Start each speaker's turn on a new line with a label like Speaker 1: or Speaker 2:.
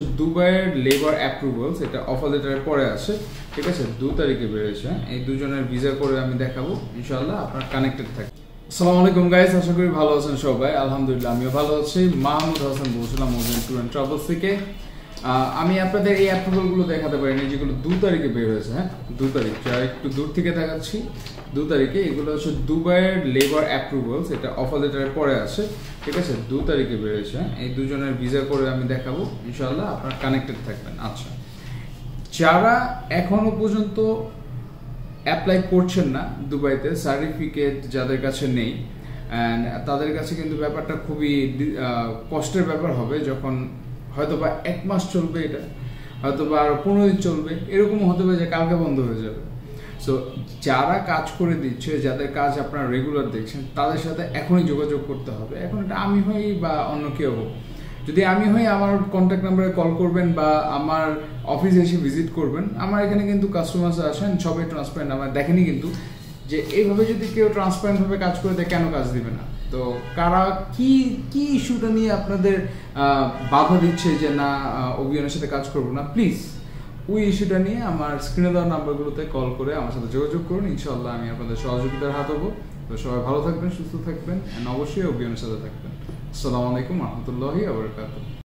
Speaker 1: দুবাইয়ের labour approvals এটা offer লেটারের পরে আসে, ঠিক আছে। 2 তারিখে বেরোয়েছে। এই দুজনের ভিসা করে আমি দেখাবো, ইনশাআল্লাহ আপনার কানেক্টেড থাকবে। আসসালামু আলাইকুম গাইস, আশা করি ভালো আছেন সবাই। আলহামদুলিল্লাহ আমিও ভালো আছি। মাহমুদ হাসান বলছিলাম মোজেন ট্যুর অ্যান্ড ট্রাভেলস থেকে। আমি আপনাদের এই অ্যাপ্রুভালগুলো দেখাতে পারিনি, যেগুলো 2 তারিখে বের হয়েছে। হ্যাঁ, 2 তারিখ, যা একটু দূর থেকে দেখাচ্ছি। 2 তারিখে এগুলো হচ্ছে দুবাইয়ের লেবার অ্যাপ্রুভালস, এটা অফার লেটারের পরে আসে, ঠিক আছে। 2 তারিখে বেরোয়েছে। এই দুজনের ভিসা করে আমি দেখাবো, ইনশাআল্লাহ আপনার কানেক্টেড থাকবেন। আচ্ছা, যারা এখনো পর্যন্ত অ্যাপ্লাই করছেন না দুবাইতে, সার্টিফিকেট যাদের কাছে নেই, অ্যান্ড তাদের কাছে কিন্তু ব্যাপারটা খুবই কষ্টের ব্যাপার হবে, যখন হয়তোবা 1 মাস চলবে, এটা হয়তোবা আরো 15 দিন চলবে, এরকমও হতে পারে যে কালকে বন্ধ হয়ে যাবে। সো যারা কাজ করে দিচ্ছে, যাদের কাজ আপনারা রেগুলার দেখছেন, তাদের সাথে এখনই যোগাযোগ করতে হবে। এখন এটা আমি হই বা অন্য কেউ হোক, যদি আমি হই আমার কন্ট্যাক্ট নাম্বারে কল করবেন বা আমার অফিসে এসে ভিজিট করবেন। আমার এখানে কিন্তু কাস্টমার্স আসেন, সবাই ট্রান্সপারেন্ট, আমার দেখেনি কিন্তু যে এইভাবে যদি কেউ ট্রান্সপারেন্ট ভাবে কাজ করে দেয়, কেন কাজ দিবে না? তো কারা কি কি ইস্যুটা নিয়ে আপনাদের বাধা দিচ্ছে যে না অভিযানের সাথে কাজ করবো না, প্লিজ ওই ইস্যুটা নিয়ে আমার স্ক্রিনে দেওয়া নাম্বারগুলোতে কল করে আমার সাথে যোগাযোগ করুন। ইনশাআল্লাহ আমি আপনাদের সহযোগিতার হাত হবো। তো সবাই ভালো থাকবেন, সুস্থ থাকবেন, অবশ্যই অভিযানের সাথে থাকবেন। আসসালামু আলাইকুম রহমতুল্লাহি ওয়া বারাকাতুহু।